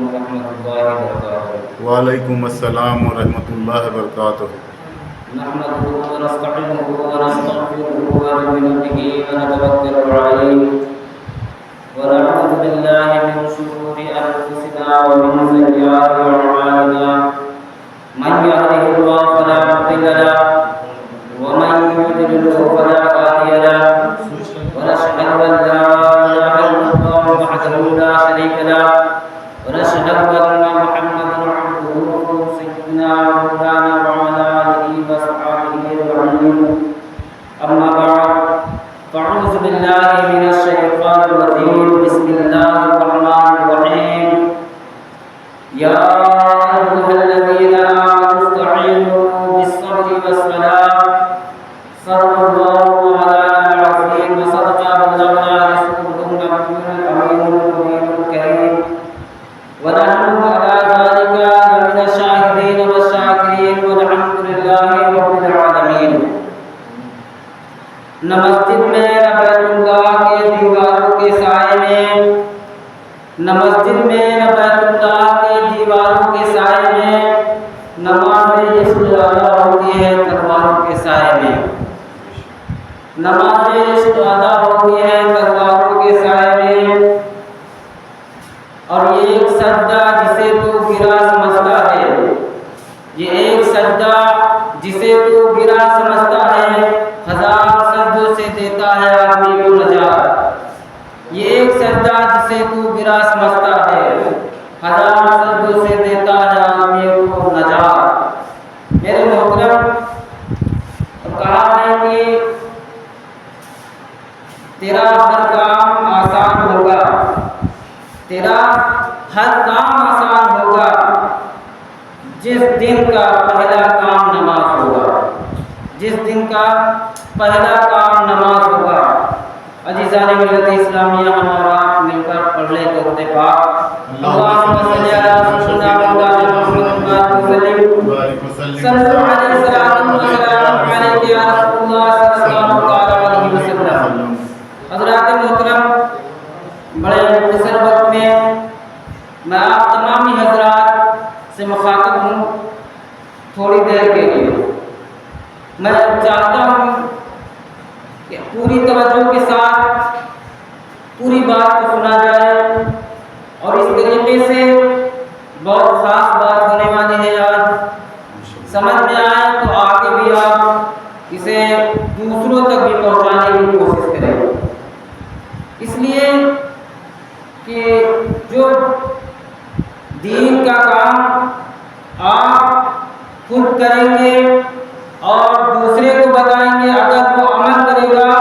ورحمۃ اللہ وبرکاتہ. وعلیکم السلام ورحمۃ اللہ وبرکاتہ. نحمده ونستعينه ونستغفره ونؤمن به ونتوكل عليه ونعوذ بالله من شرور أنفسنا ومن سيئات أعمالنا. من يهده الله فلا مضل له ومن يضلل فلا هادي له. ونشهد أن لا إله إلا الله وحده لا شريك له ونشهد أن محمدا عبده سيدنا مولانا وعلى آله وصحبه أجمعين. أما بعد فأعوذ بالله من الشيطان الرجيم. بسم الله الرحمن الرحيم. يا أيها الذين آمنوا استعينوا بالصبر والصلاة صدق الله مولانا العظيم وصدق بلغنا رسوله النبي الأمين الكريم ونحن على ذلك من الشاهدين والشاكرين والحمد لله رب العالمين. نہ مسجد میں نہ بیت اللہ کے دیواروں کے سائے میں، نہ مسجد میں نہ بیت اللہ کے دیواروں کے سائے میں نمازیں اس ادا ہوتی ہے تلواروں کے سائے میں. نمازیں اس ادا ہوتی ہے تلواروں کے سائے میں. اور یہ ایک سجدہ جسے تو گرا سمجھتا ہے، یہ ایک سجدہ جسے تو گرا سمجھتا ہے، ہزار سجدوں سے دیتا ہے آدمی کو نجات. یہ ایک سجدہ جسے تو گرا سمجھتا ہے، ہزار سجدوں سے دیتا ہے آدمی کو نجات. میرے محترم، کہا ہے کہ تیرا ہر کام آسان ہوگا، تیرا ہر کام آسان ہوگا جس دن کا پہلا کام نماز ہوگا، جس دن کا پہلا کام نماز ہوگا. عزیزان ملت اسلامیہ، ہمارا مل کر پڑھ لے درود پاک. اللہم صلی علی سیدنا مولانا محمد وسلم صلو علیہ وسلم علیہ یا رسول اللہ صلی اللہ علیہ وسلم. حضرات محترم، بڑے مختصر وقت میں میں آپ تمامی حضرات سے مخاطب ہوں. تھوڑی دیر کے لیے میں چاہتا ہوں کہ پوری توجہ کے ساتھ پوری بات کو سنا جائے، اور اس طریقے سے بہت خاص بات ہونے والی ہے. آج سمجھ میں آئے تو آگے بھی آپ اسے دوسروں تک بھی پہنچانے کی کوشش کریں، اس لیے کہ جو دین کا کام آپ خود کریں گے اور دوسرے کو بتائیں گے، اگر وہ عمل کرے گا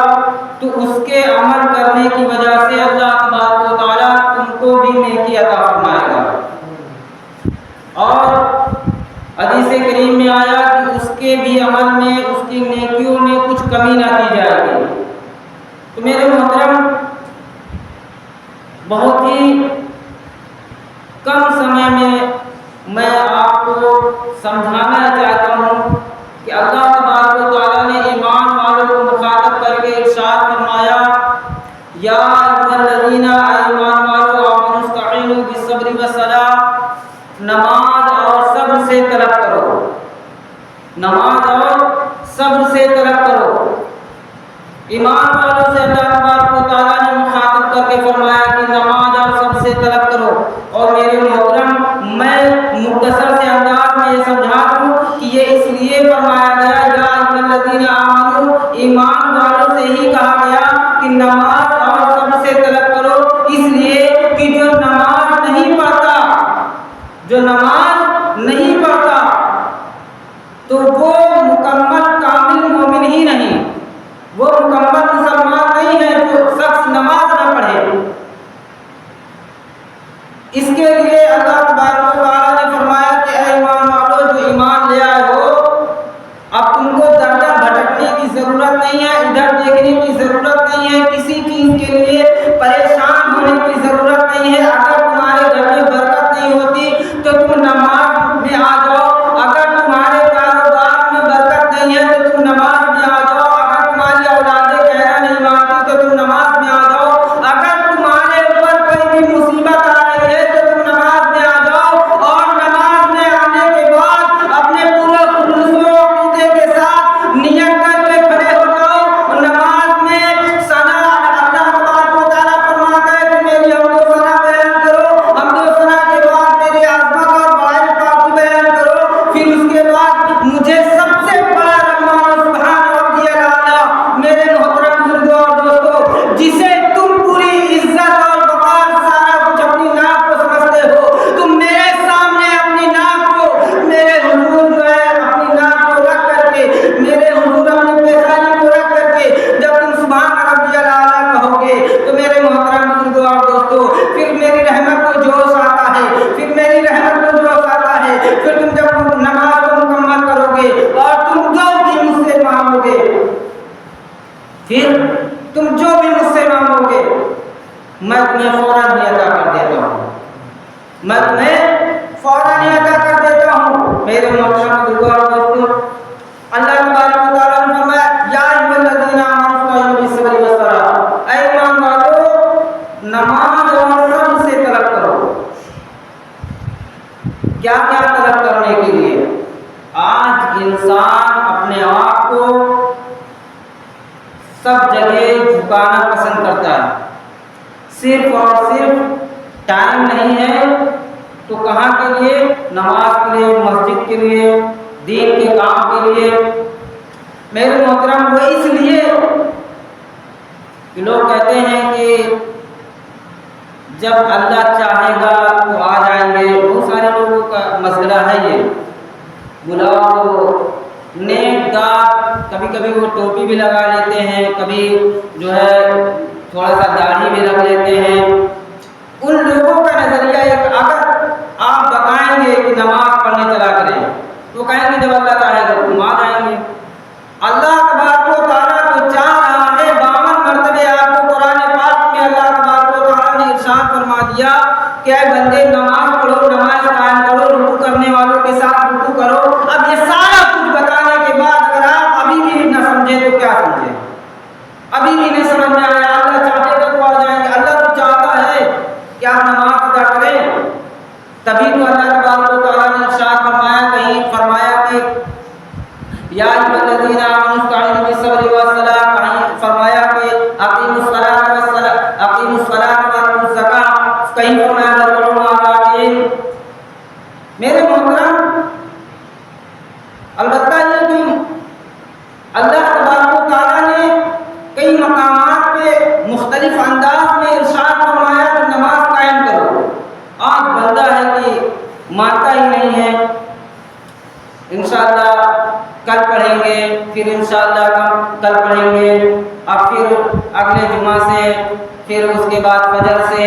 تو اس کے عمل کرنے کی وجہ سے اللہ تبارک و تعالیٰ تم کو بھی نیکی عطا فرمائے گا. اور حدیث کریم میں آیا کہ اس کے بھی عمل میں، اس کی نیکیوں میں کچھ کمی نہ کی جائے گی. تو میرے محترم، بہت ہی کم سمے میں آپ کو سمجھانا چاہتا ہوں کہ اللہ تبارک و تعالیٰ نے ایمان والوں کو مخاطب کر کے ارشاد فرمایا، یا ایھا الذین ایمان والو آمنوا استعینوا بالصبر والصلاۃ. نماز اور صبر سے طلب کرو، نماز اور صبر سے طلب کرو. ایمان والوں سے اللہ تبارک و تعالیٰ نے مخاطب کر کے فرمایا کہ نماز اور صبر سے طلب کرو. اور میرے محترم، میں مختصر سے انداز میں یہ سمجھا دوں کہ یہ اس لیے فرمایا گیا یا ایھا الذین آمنوا، ایمان والوں سے ہی کہا گیا کہ نماز اور صبر سے طلب کرو، اس لیے کہ جو نماز نہیں پڑھتا، جو نماز نہیں پڑھتا تو وہ مکمل کامل مومن ہی نہیں، وہ مکمل مسلمان نہیں ہے جو شخص نماز نہ پڑھے. اس کے لیے اللہ تبارک و تعالیٰ نے فرمایا کہ اے ایمان والو، جو ایمان لے آئے ہو، اب تم کو در در بھٹکنے کی ضرورت نہیں ہے، ادھر دیکھنے کی ضرورت نہیں ہے، کسی چیز کے لیے پریشان ہونے کی ضرورت نہیں ہے. اگر تمہارے گھر میں برکت نہیں ہوتی تو تم نماز میں آ جاؤ، اگر تمہارے کاروبار میں برکت نہیں ہے تو تم نماز میں آ جاؤ، اگر تمہاری اولادیں کہنا نہیں مانتی تو تم نماز میں آ جاؤ، اگر تمہارے اوپر کوئی بھی مصیبت آ رہی ہے تو تم نماز میں آ کہ میری رحمت کو جو آتا ہے، پھر تم جب نماز کو مکمل کرو گے اور تم جو بھی مجھ سے مانگو گے، پھر تم جو بھی مجھ سے مانگو گے میں تمہیں فوراً ہی عطا کر دیتا ہوں، میں تمہیں فوراً ہی عطا کر دیتا ہوں۔ میرے محترم بزرگوں اور دوستوں، اللہ تبارک و تعالیٰ نے فرمایا یا ایھا الذین آمنوا استعینوا بالصبر والصلاۃ، اے ایمان والو نماز اور صبر سے طلب کرو۔ کیا کیا طلب کرنے کے لیے؟ آج انسان اپنے آپ کو سب جگہ جھکانا پسند کرتا ہے، صرف اور صرف ٹائم نہیں ہے تو کہاں کے لیے؟ نماز کے لیے، مسجد کے لیے، دین کے کام کے لیے۔ میرے محترم، وہ اس لیے کہ لوگ کہتے ہیں کہ جب اللہ چاہے گا تو آ جائیں گے۔ بہت سارے لوگوں کا مسئلہ ہے یہ، بلاؤ تو نیک دار، کبھی کبھی وہ ٹوپی بھی لگا لیتے ہیں، کبھی جو ہے تھوڑا سا داڑھی بھی رکھ لیتے ہیں۔ ان لوگوں کا نظریہ ایک، اگر آپ بتائیں گے کہ نماز پڑھنے چلا کریں تو کہیں گے جب اللہ چاہے گا تم آ جائیں گے۔ اللہ تبارک و تعالیٰ تو چاہ رہا ہے، 52 مرتبے آپ کو قرآن پاک میں اللہ تبارک و تعالیٰ نے ارشاد فرما دیا کہ اے بندے نماز پڑھو، نماز قائم کرو، رکوع کرنے والوں کے ساتھ رکوع کرو۔ اب یہ سارا کچھ بتانے کے بعد اگر آپ ابھی بھی نہ سمجھے تو کیا سمجھے؟ ابھی بھی نہیں سمجھ میں آیا، اللہ چاہے گا تو آ جائیں گے۔ اللہ تو چاہتا ہے کہ آپ نماز ادا کریں، تبھی تو اللہ تبارک و تعالیٰ نے ارشاد فرمایا، کہیں فرمایا کہ یا ایھا الذین آمنوا استعینوا بالصبر والصلاۃ، کہیں فرمایا کہ اقیموا الصلاۃ وآتوا الزکاۃ، کہیں فرمایا وارکعوا مع الراکعین۔ میرے محترم، البتہ یہ کہ اللہ تبارک و تعالیٰ نے کئی مقامات پہ مختلف انداز میں ارشاد فرمایا کہ نماز قائم کرو۔ آج بندہ ہے کہ مانتا ہی نہیں ہے، انشاءاللہ کل پڑھیں گے، پھر انشاءاللہ کل پڑھیں گے، اب پھر اگلے جمعہ سے، پھر اس کے بعد فجر سے،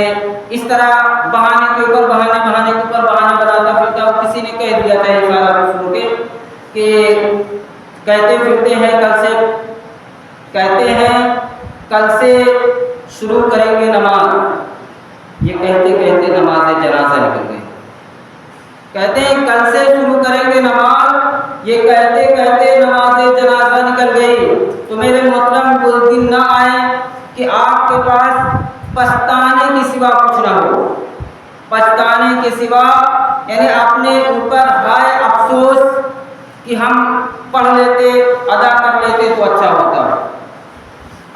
اس طرح بہانے کے اوپر بہانے کے اوپر بہانے بناتا پھرتا۔ کسی نے کہہ دیا تھا یہ سارا کچھ سن کے کہ کہتے پھرتے ہیں کل سے شروع کریں گے نماز، یہ کہتے کہتے نماز جنازہ نکل گئی۔ کہتے ہیں کل سے شروع کریں گے نماز، یہ کہتے کہتے نماز جنازہ نکل گئی۔ تو میرے محترم، وہ دن نہ آئے کہ آپ کے پاس پچھتانے کے سوا کچھ نہ ہو، پچھتانے کے سوا، یعنی اپنے اوپر ہائے افسوس کہ ہم پڑھ لیتے، ادا کر لیتے تو اچھا ہوتا۔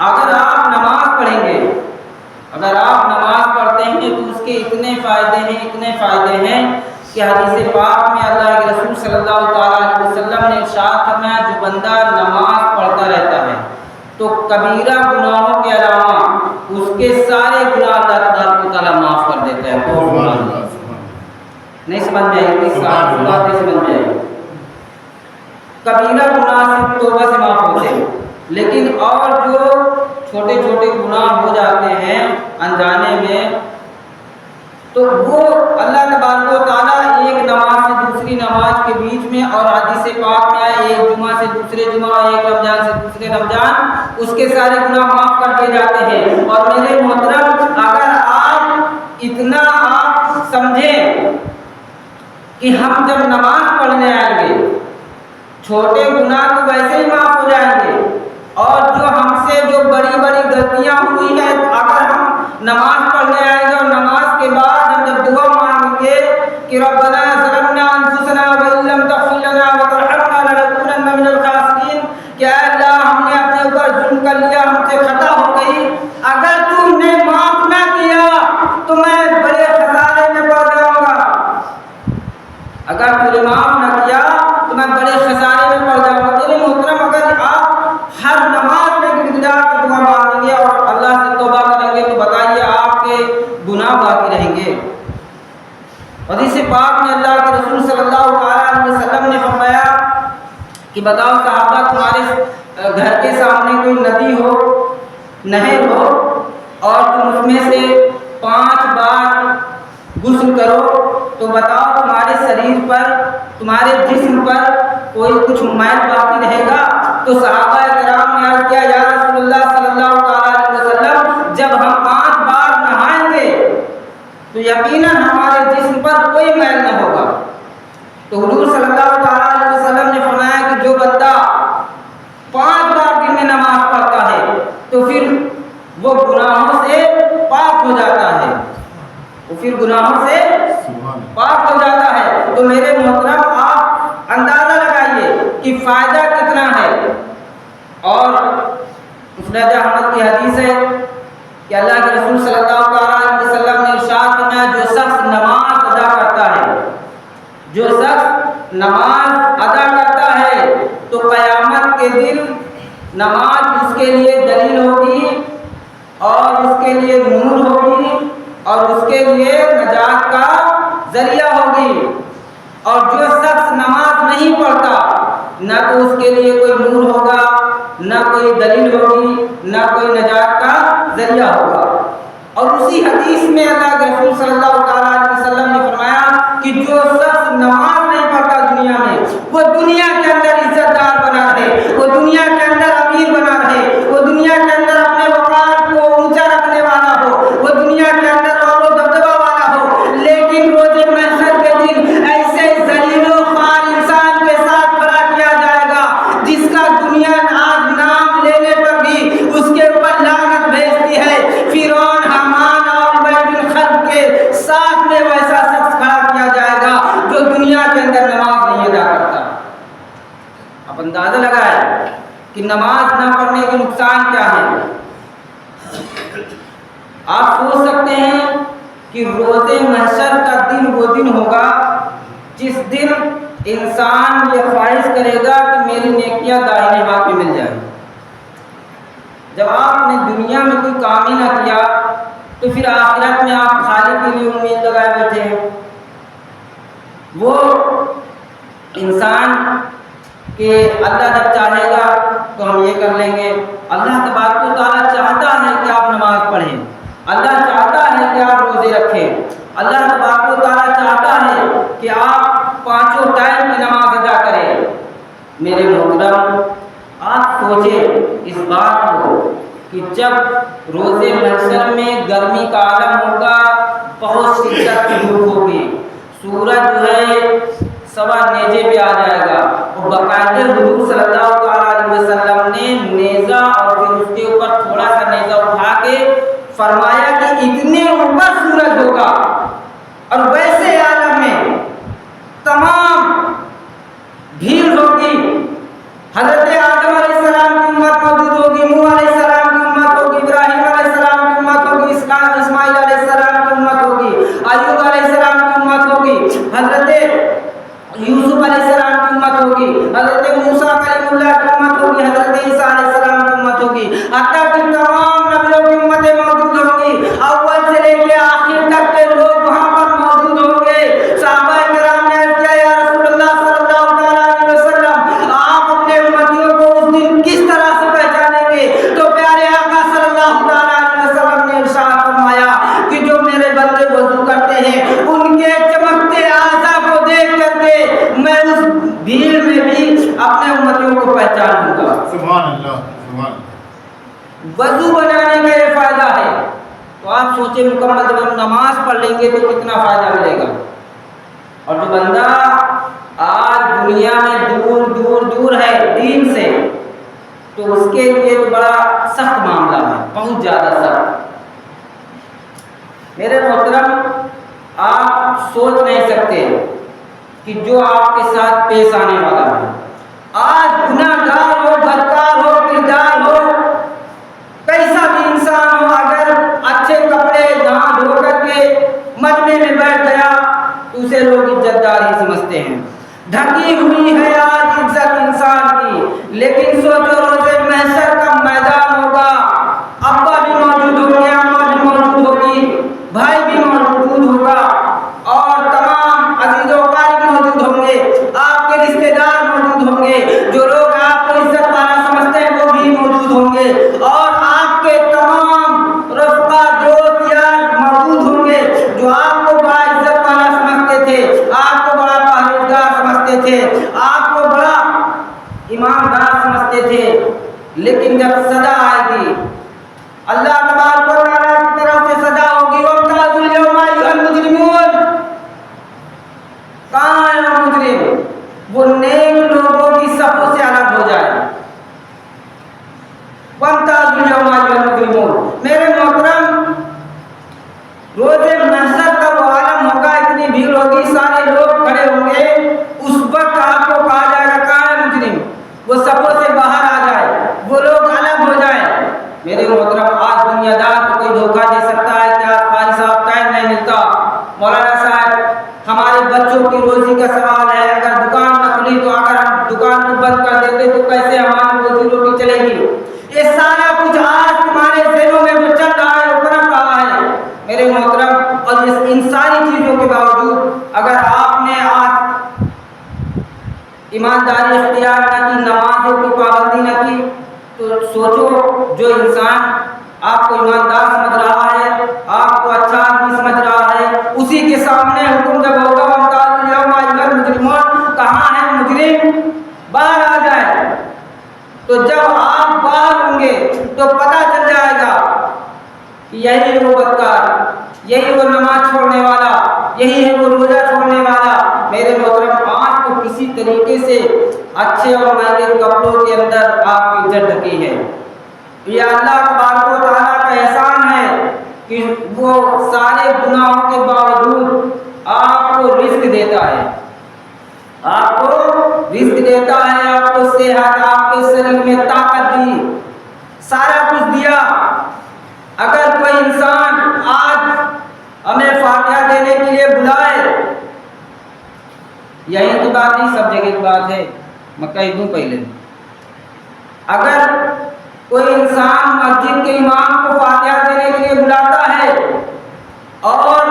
اگر آپ نماز پڑھیں گے، اگر آپ نماز پڑھتے ہیں تو اس کے اتنے فائدے ہیں کہ حدیث پاک میں اللہ کے رسول صلی اللہ تعالیٰ علیہ وسلم نے ارشاد فرمایا، جو بندہ نماز پڑھتا رہتا ہے تو کبیرہ گناہوں کے علاوہ اس کے سارے گناہ اللہ تبارک و تعالیٰ معاف کر دیتا ہے۔ نہیں سمجھ میں آئی؟ اس ساری باتیں سمجھ میں آئی؟ کبیرہ گناہ صرف توبہ سے معاف ہوتے ہیں، لیکن اور جو چھوٹے چھوٹے گناہ ہو جاتے ہیں انجانے میں، تو وہ اللہ تبارک و تعالیٰ ایک نماز سے دوسری نماز کے بیچ میں، اور حدیث پاک میں آیا ایک جمعہ سے دوسرے جمعہ، ایک رمضان سے دوسرے رمضان، اس کے سارے گناہ معاف کر دیے جاتے ہیں۔ اور میرے محترم، اگر آپ اتنا آپ سمجھیں کہ ہم جب نماز پڑھنے آئیں گے چھوٹے گناہ تو ویسے ہی معاف ہو جائیں گے، اور جو ہم سے جو بڑی بڑی غلطیاں ہوئی ہیں، اگر ہم نماز پڑھنے آئیں گے اور نماز کے بعد ہم جب دعا مانگیں گے کہ ربنا ظلمنا انفسنا وان لم تغفر لنا وترحمنا لنکونن من الخاسرین، کہ اے اللہ ہم نے اپنے اوپر ظلم کر لیا، ہم سے خطا ہو گئی، اگر تم نے معاف نہ کیا تو میں بڑے خسارے میں پڑ جاؤں گا، اگر تم نے معاف نہ کیا تو میں بڑے خسارے میں پڑ جاؤں گا۔ میرے محترم، اگر آپ ہر نماز میں مقدار کی دعا مانگیں گے اور اللہ سے توبہ کریں گے تو بتائیے آپ کے گناہ باقی رہیں گے۔ حدیث پاک میں اللہ کے رسول صلی اللہ علیہ وسلم نے فرمایا کہ بتاؤ صحابہ، تمہارے گھر کے سامنے کوئی ندی ہو، نہر ہو، اور تم اس میں سے 5 بار غسل کرو تو بتاؤ تمہارے شریر پر تمہارے جسم پر کوئی کچھ میل باقی رہے گا؟ تو صحابہ کرام نے عرض کیا یا رسول اللہ صلی اللہ تعالیٰ علیہ وسلم جب ہم 5 بار نہائیں گے تو یقیناً ہمارے جسم پر کوئی میل نہ ہوگا۔ تو حضور صلی اللہ تعالیٰ علیہ وسلم نے فرمایا کہ جو بندہ 5 بار دن میں نماز پڑھتا ہے تو پھر وہ گناہوں سے پاک ہو جاتا ہے، وہ پھر گناہوں سے پاک ہو جاتا ہے۔ تو میرے محترم آپ اندازہ لگائیے کہ فائدہ کتنا ہے۔ اور مسند احمد کی حدیث ہے کہ اللہ کے رسول صلی اللہ علیہ وسلم نے ارشاد فرمایا جو شخص نماز ادا کرتا ہے، جو شخص نماز ادا کرتا ہے تو قیامت کے دن نماز اس کے لیے دلیل ہوگی اور اس کے لیے نور ہوگی اور اس کے لیے نجات کا ذریعہ ہوگی۔ اور جو شخص نماز نہیں پڑھتا نہ تو اس کے لیے کوئی نور ہوگا، نہ کوئی دلیل ہوگی، نہ کوئی نجات کا ذریعہ ہوگا۔ اور اسی حدیث میں اللہ کے رسول صلی اللہ تعالیٰ علیہ وسلم نے فرمایا کہ جو شخص نماز نہیں پڑھتا دنیا میں وہ دنیا کے اندر عزت دار بنا رہے، وہ دنیا کے اندر امیر بنا رہے، وہ دنیا کے اندر اپنے وقار کو اونچا رکھنے والا ہو، وہ دنیا کے اندر اور دبدبہ والا ہو، لیکن روز محشر کے دن ایسے ذلیل و خوار انسان کے ساتھ کھڑا کیا جائے گا جس کا دنیا آج نام لینے پر بھی اس کے اوپر لعنت بھیجتی ہے۔ فرعون، حامان اور ابی بن خلف کے ساتھ میں ویسا شخص کھڑا کیا جائے گا جو دنیا کے اندر نماز نہیں ادا کرتا۔ اب اندازہ لگائیں کہ نماز نہ پڑھنے کے نقصان کیا ہے۔ آپ سوچ سکتے ہیں کہ روز محشر کا دن وہ دن ہوگا جس دن انسان یہ خواہش کرے گا کہ میری نیکیاں دائیں ہاتھ میں مل جائیں۔ جب آپ نے دنیا میں کوئی کام ہی نہ کیا تو پھر آخرت میں آپ خالی کے لیے امید لگائے بیٹھے ہیں۔ وہ انسان کہ اللہ جب چاہے گا تو ہم یہ کر لیں گے۔ اللہ تبارک و تعالیٰ چاہتا ہے کہ آپ نماز پڑھیں، اللہ چاہتا ہے کہ آپ روزے رکھیں، اللہ تبارک و تعالیٰ چاہتا ہے کہ آپ 5 ٹائم کی نماز ادا کریں۔ میرے محترم آپ سوچیں اس بات کو کہ جب روز محشر میں گرمی کا عالم ہوگا، بہت شدت کی دھوپ ہوگی، سورج جو ہے سوا نیزے پہ آ جائے گا، اور باقاعدہ حضور صلی اللہ تعالیٰ علیہ وسلم نے نیزہ اور پھر اس کے اوپر تھوڑا سا نیزہ اٹھا کے فرمایا کہ اتنے اوپر سورج ہوگا، اور ویسے عالم میں تمام بھیڑ ہوگی۔ حضرت آدم علیہ السلام کی امت موجود ہوگی، نوح علیہ السلام کی امت ہوگی، ابراہیم علیہ السلام کی امت ہوگی، اسماعیل علیہ السلام کی امت ہوگی، ایوب علیہ السلام کی امت ہوگی، حضرت یوسف علیہ السلام کی امت ہوگی، حضرت موسیٰ کلیم اللہ کی امت ہوگی، حضرت عیسیٰ علیہ السلام کی امت ہوگی، حتیٰ کہ تمام نبیوں کی امتیں موجود ہوں گی، اول سے لے کے آخر تک کے لوگ وہاں پر موجود ہوں گے۔ صحابہ کرام نے عرض کیا یا رسول اللہ صلی اللہ علیہ وسلم آپ اپنے امتیوں کو اس دن کس طرح سے پہچانیں گے؟ تو پیارے آقا صلی اللہ علیہ وسلم نے ارشاد فرمایا کہ جو میرے بندے وضو کرتے ہیں ان کے چمکتے اعضاء کو دیکھ کر کے میں اس بھیڑ میں بھی اپنے امتیوں کو پہچان لوں گا۔ سبحان اللہ، سبحان اللہ۔ وضو بنانے کا یہ فائدہ ہے، تو آپ سوچیں مکمل جب ہم نماز پڑھ لیں گے تو کتنا فائدہ ملے گا۔ اور جو بندہ آج دنیا میں دور دور دور ہے دین سے، تو اس کے لیے بڑا سخت معاملہ ہے، بہت زیادہ سخت۔ میرے محترم آپ سوچ نہیں سکتے کہ جو آپ کے ساتھ پیش آنے والا ہے، آج گناہ گار ہو، بدکار ہو، کردار ہو، کیسا بھی انسان ہو، اگر اچھے کپڑے نہا دھو کر کے مجمع میں بیٹھ گیا تو اسے لوگ عزت دار ہی سمجھتے ہیں۔ ڈھکی ہوئی ہے آج عزت انسان کی، لیکن سوچو روز محشر کا میدان ہوگا، ابا بھی موجود ہوں گے، اماں بھی موجود ہوگی، بھائی بھی موجود ہوگا، اور تمام عزیز و اقارب موجود ہوں گے، آپ کے رشتے دار موجود ہوں گے، جو لوگ آپ کو عزت والا سمجھتے ہیں وہ بھی موجود ہوں گے، اور آپ کے تمام رفقا دوست یار موجود ہوں گے جو آپ کو باعزت تھے، آپ کو بڑا ایماندار سمجھتے تھے، لیکن جب سزا آئے گی اللہ تبارک و تعالیٰ کی طرف سے سزا ہوگی، وَامْتَازُوا الْيَوْمَ أَيُّهَا الْمُجْرِمُونَ، کہاں ہے وہ مجرم؟ وہ نیک لوگوں کی صفوں سے الگ ہو جائے۔ وَامْتَازُوا الْيَوْمَ أَيُّهَا الْمُجْرِمُونَ، میرے محترم، روز محشر کا وہ عالم ہوگا، اتنی بھیڑ ہوگی، سارے لوگ کھڑے ہوں گے، اس وقت آپ کو کہا جائے گا کہاں ہے مجرم؟ وہ صفوں سے باہر آ جائے، وہ لوگ الگ ہو جائیں۔ میرے محترم، آج دنیا دار کو کوئی دھوکہ دے سکتا ہے کہ آج قاری صاحب ٹائم نہیں ملتا، مولانا صاحب ہمارے بچوں کی روزی کا سوال ہے، اگر دکان نہ کھلی تو اگر ہم دکان کو بند کر دیتے تو کیسے ہماری روزی روٹی چلے گی؟ یہ سارا کچھ آج تمہارے ذہنوں میں جو چل رہا ہے وہ پنپ رہا ہے میرے محترم، اور ان ساری چیزوں کے باوجود اگر آپ نے آج ایمانداری اختیار نہ کی، نمازوں کی پابندی نہ کی، تو سوچو جو انسان آپ کو ایماندار سمجھ رہا ہے، آپ کو اچھا آدمی سمجھ رہا ہے، اسی کے سامنے حکم جب ہوگا وَامْتَازُوا الْيَوْمَ أَيُّهَا الْمُجْرِمُونَ، کہاں ہے مجرم؟ باہر آ جائے۔ تو جب آپ باہر ہوں گے تو پتہ چل جائے گا کہ یہی ہے وہ بدکار، یہی وہ نماز چھوڑنے والا، یہی ہے وہ روزہ چھوڑنے والا۔ میرے محترم، آج تو کسی طریقے سے اچھے اور مہنگے کپڑوں کے اندر آپ کی عزت ڈھکی ہے۔ یہ اللہ تبارک و تعالیٰ کا احسان ہے کہ وہ سارے گناہوں کے باوجود آپ کو رزق دیتا ہے، آپ کو رزق دیتا ہے، آپ کو صحت، آپ کے شریر میں طاقت دی، سارا کچھ دیا۔ اگر کوئی انسان آج ہمیں فاتحہ دینے کے لیے بلائے، یہی کی بات نہیں، سب جگہ کی بات ہے، میں کہہ دوں پہلے، اگر کوئی انسان مسجد کے امام کو فاتحہ دینے کے لیے بلاتا ہے اور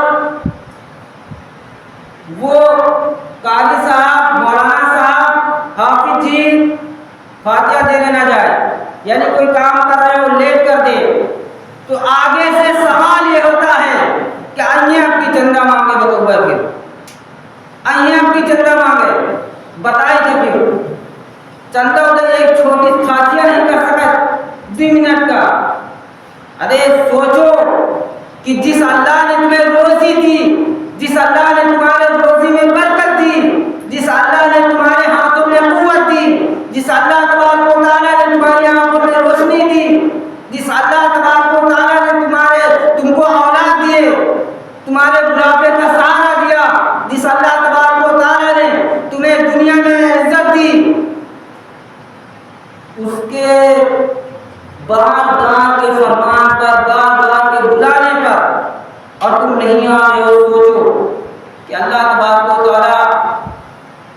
وہ قاری صاحب، مولانا صاحب، حافظ جی فاتحہ دینے نہ جائے، یعنی کوئی کام کر رہے ہو لیٹ کر دے، تو آگے سے سوال یہ ہوتا ہے کہ آئیے آپ کی چندہ مانگے، بطور پھر آئیے آپ کی چندہ مانگے، بتائے کہ پھر چندہ ادھر ایک چھوٹی فاتحہ نہیں کر سکا 2 منٹ کا۔ ارے سوچو کہ جس اللہ نے تمہیں روزی دی، جس اللہ نے تمہارے روزی میں برکت دی، جس اللہ نے تمہارے ہاتھوں میں قوت دی، جس اللہ تبارک و تعالیٰ نے تمہاری آنکھوں میں روشنی دی، جس اللہ تبارک و تعالیٰ نے تم کو اولاد دیے، تمہارے بڑھاپے کا سہارا دیا، جس اللہ تبارک و تعالیٰ نے تمہیں دنیا میں عزت دی، اس کے بار بار کے فرمان پر، بار بار کے بلانے پر، اور تم نہیں آ رہے ہو، سوچو کہ اللہ تبارک و تعالیٰ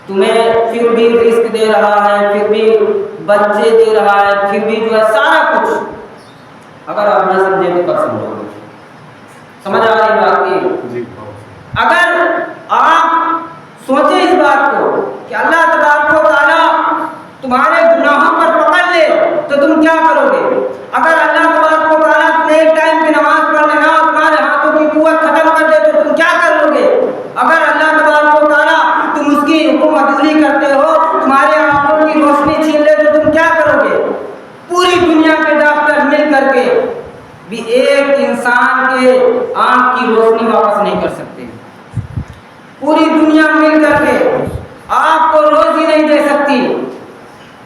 تمہیں پھر بھی رزق دے رہا ہے، پھر بھی بچے دے رہا ہے، پھر بھی جو ہے سارا کچھ، اگر آپ نہ سمجھے تو کب سمجھو گے؟ سمجھ آ رہی بات کی؟ اگر آپ سوچیں اس بات کو کہ اللہ تبارک و تعالیٰ تمہارے گناہوں پر پکڑ لے تو تم کیا کرو گے؟ اگر اللہ تبارک و تعالیٰ تمہیں ایک ٹائم کی نماز پڑھنے نہ اور تمہارے ہاتھوں کی قوت ختم کر دے تو تم کیا کرو گے؟ اگر اللہ تبارک و تعالیٰ تم اس کی حکم عدولی کرتے ہو، تمہارے آنکھوں کی روشنی چھین لے تو تم کیا کرو گے؟ پوری دنیا کے ڈاکٹر مل کر کے بھی ایک انسان کے آنکھ کی روشنی واپس نہیں کر سکتے، پوری دنیا مل کر کے آپ کو روزی نہیں دے سکتی،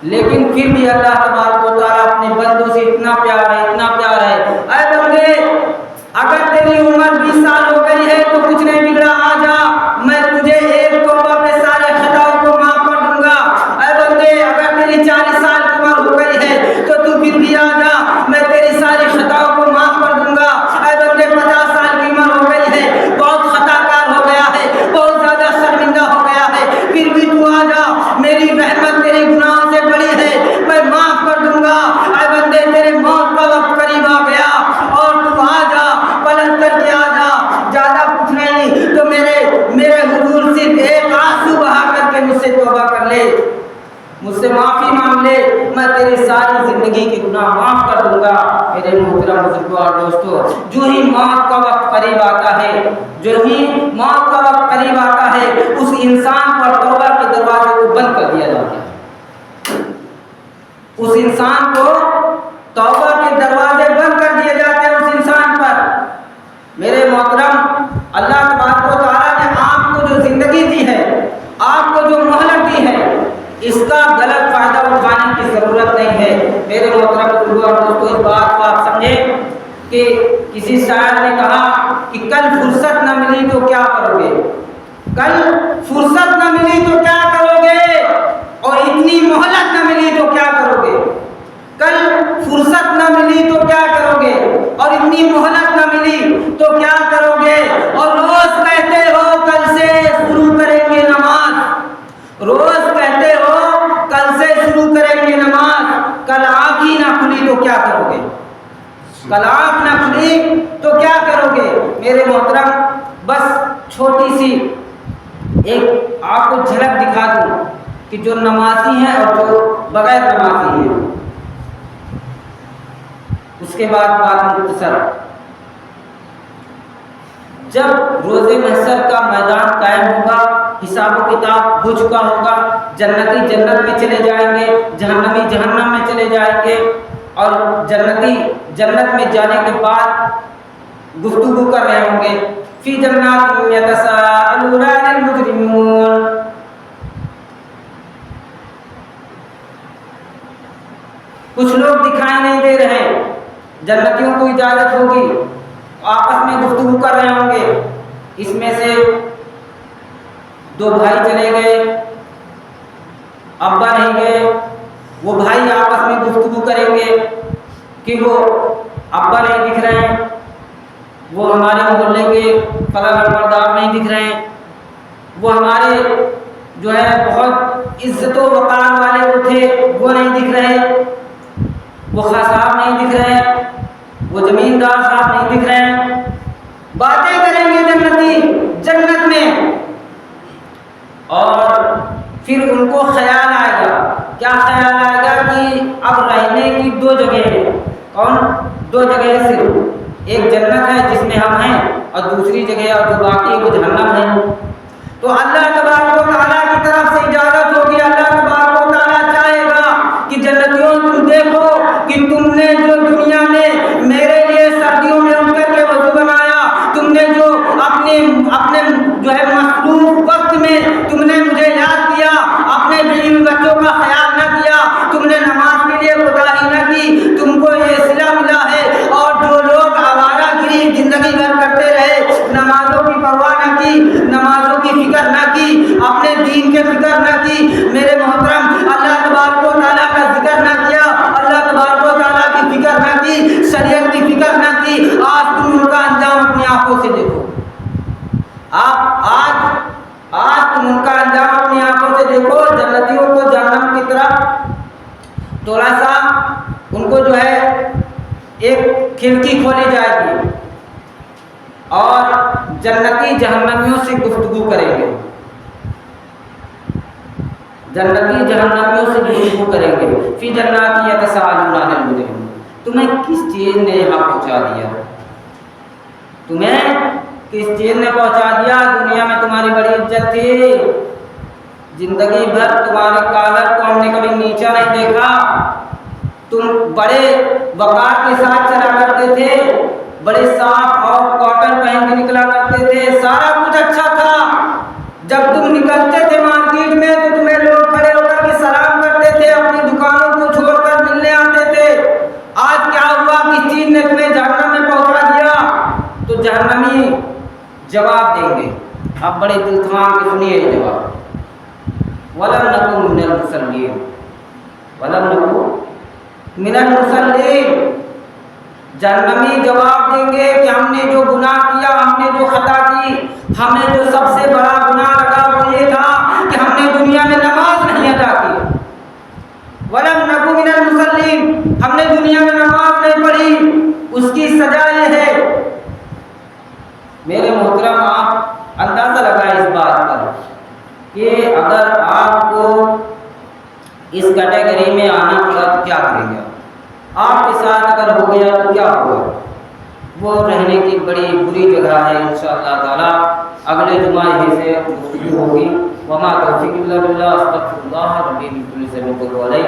لیکن پھر بھی اللہ تبارک و تعالیٰ اپنے بندوں سے اتنا پیار ہے، اتنا پیار ہے۔ اے بندے، اگر تیری عمر 20 سال ہو گئی ہے تو کچھ نہیں بگڑا، آ جا، میں تجھے ایک توبہ پہ سارے خطاؤں کو معاف کر دوں گا۔ اے بندے، اگر تیری 40 سال کی عمر ہو گئی ہے تو تو پھر بھی آ جا، میں تیری ساری خطاؤں کو معاف کر دوں گا۔ اے بندے، 50 سال کی عمر ہو گئی ہے، بہت خطا کار ہو گیا ہے، بہت زیادہ شرمندہ ہو گیا ہے، پھر بھی تو آ جا، میری رحمت تیرے گناہوں سے بڑی ہے، میں معاف کر دوں گا۔ اے بندے، تیرے موت کا وقت قریب آ گیا اور تو آ جا، پلٹ کر کے آ جا، زیادہ کچھ نہیں تو میرے حضور صرف ایک آنسو بہا کر کے مجھ سے توبہ کر لے، مجھ سے معافی مانگ لے، میں تیری ساری زندگی کے گناہ معاف کر دوں گا۔ میرے محترم بزرگوں اور دوستوں، جو ہی موت کا وقت قریب آتا ہے، جو ہی موت کا وقت قریب آتا ہے، اس انسان پر توبہ کے دروازے کو بند کر دیا جاتا ہے، اس انسان کو توبہ کے دروازے بند کر دیے جاتے ہیں اس انسان پر۔ میرے محترم، اللہ تبارک و تعالیٰ نے آپ کو جو زندگی دی ہے، آپ کو جو مہلت دی ہے، اس کا غلط فائدہ اٹھانے کی ضرورت نہیں ہے۔ میرے محترم بزرگوں اور دوستوں، اس بات کو آپ سمجھیں کہ کسی شاعر نے کہا کہ کل فرصت نہ ملی تو کیا کرو گے، کل فرصت نہ ملی تو کیا کرو گے، اور اتنی مہلت نہ ملی تو کیا کرو گے، کل فرصت نہ ملی تو کیا کرو گے، اور اتنی مہلت نہ ملی تو کیا کرو گے، اور روز کہتے ہو کل سے شروع کریں گے نماز، روز کہتے ہو کل سے شروع کریں گے نماز، کل آنکھ ہی نہ کھلی تو کیا کرو گے، کل آنکھ نہ کھلی تو کیا کرو گے۔ میرے محترم، بس چھوٹی سی ایک آپ کو جھلک دکھا دوں کہ جو نمازی ہیں اور جو بغیر نمازی ہیں، اس کے بعد بات مختصر۔ جب روز محشر کا میدان قائم ہوگا، حساب و کتاب ہو چکا ہوگا، جنتی جنت میں چلے جائیں گے، جہنمی جہنم میں چلے جائیں گے، اور جنتی جنت میں جانے کے بعد گفتگو کر رہے ہوں گے، فی جنات یتساءلون عن المجرمون۔ کچھ لوگ دکھائی نہیں دے رہے، جنتیوں کو اجازت ہوگی، آپس میں گفتگو کر رہے ہوں گے۔ اس میں سے دو بھائی چلے گئے، ابا نہیں گئے، وہ بھائی آپس میں گفتگو کریں گے کہ وہ ابا نہیں دکھ رہے ہیں، وہ ہمارے محلے کے فلاں نمبردار نہیں دکھ رہے ہیں، وہ ہمارے جو ہے بہت عزت و وقار والے وہ تھے وہ نہیں دکھ رہے، وہ خاص صاحب نہیں دکھ رہے ہیں، وہ زمیندار صاحب نہیں دکھ رہے ہیں۔ باتیں کریں گے جنتی جنت میں، اور پھر ان کو خیال آئے گا، کیا خیال آئے گا کہ اب رہنے کی دو جگہ ہیں۔ کون؟ دو جگہ ہے صرف، ایک جنت ہے جس میں ہم ہیں، اور دوسری جگہ اور جو باقی وہ جہنم ہے۔ تو اللہ تبارک و تعالیٰ کی طرف سے اجازت ہوگی، اللہ تبارک و تعالیٰ چاہے گا کہ جنتیوں تم دیکھو کہ تم نے جو دنیا میں میرے لیے سردیوں میں اٹھ کر کے وضو بنایا، تم نے جو اپنے جو ہے مصروف وقت میں تم نے مجھے یاد کیا، اپنے بیوی بچوں کا خیال نہ کیا، تم نے نماز کے لیے کوتاہی نہ کی، تم کو یہ صلہ ملا ہے۔ اور جو لوگ آوارہ گری زندگی بھر کرتے رہے، نمازوں کی پرواہ نہ کی، نمازوں کی فکر نہ کی، اپنے دین کے فکر نہ کی، میرے محترم اللہ تبارک و تعالیٰ کا ذکر نہ کیا، اللہ تبارک و تعالیٰ کی فکر نہ کی، شریعت کی فکر نہ کی، آج تم ان کا انجام اپنی آنکھوں سے دیکھو۔ آج تم ان کا انجام اپنی آنکھوں سے دیکھو۔ جنتیوں کو جہنم کی طرف تھوڑا سا ان کو جو ہے ایک کھڑکی کھولی جائے گی، اور جنتی جہنمیوں سے گفتگو کریں گے، جنتی جہنمیوں سے گفتگو کریں گے، فی جنات یتساءلون عن المجرمین۔ تمہیں کس چیز نے یہاں پہنچا دیا؟ تمہیں کس چیز نے پہنچا دیا؟ دنیا میں تمہاری بڑی عزت تھی، زندگی بھر تمہارے کالر کو ہم نے کبھی نیچا نہیں دیکھا، تم بڑے وقار کے ساتھ چلا کرتے تھے، بڑے صاف اور کاٹن پہن کے نکلا کرتے تھے، سارا کچھ اچھا تھا۔ جب تم نکلتے تھے مارکیٹ میں تو تمہیں لوگ کھڑے ہو کر کے سلام کرتے تھے، اپنی دکانوں کو چھوڑ کر ملنے آتے تھے۔ آج کیا ہوا؟ کس چیز نے تمہیں جہنم میں پہنچا دیا؟ تو جہنمی جواب دیں گے، اب بڑے دل تھام کے سنیے یہ جواب، وَلَمْ نَكُ مِنَ الْمُصَلِّينَ، وَلَمْ نَكُ مِنَ الْمُصَلِّينَ۔ جہنمی جواب دیں گے کہ ہم نے جو گناہ کیا، ہم نے جو خطا کی، ہمیں جو سب سے بڑا گناہ لگا وہ یہ تھا کہ ہم نے دنیا میں نماز نہیں ادا کی۔ وَلَمْ نَكُ مِنَ الْمُصَلِّينَ، ہم نے دنیا میں نماز نہیں پڑھی، اس کی سزا یہ ہے۔ میرے محترم، آپ اندازہ لگائیں اس بات پر کہ اگر آپ کو اس کیٹیگری میں آنا پڑا تو کیا کریں گے؟ آپ کے ساتھ اگر ہو گیا تو کیا ہوگا؟ وہ رہنے کی بڑی بری جگہ ہے انشاءاللہ تعالی. اگلے جمعہ ہی سے گفتگو ہوگی. وما توفیق الا باللہ. استغفر اللہ ربی من کل ذنب وتوب الیہ.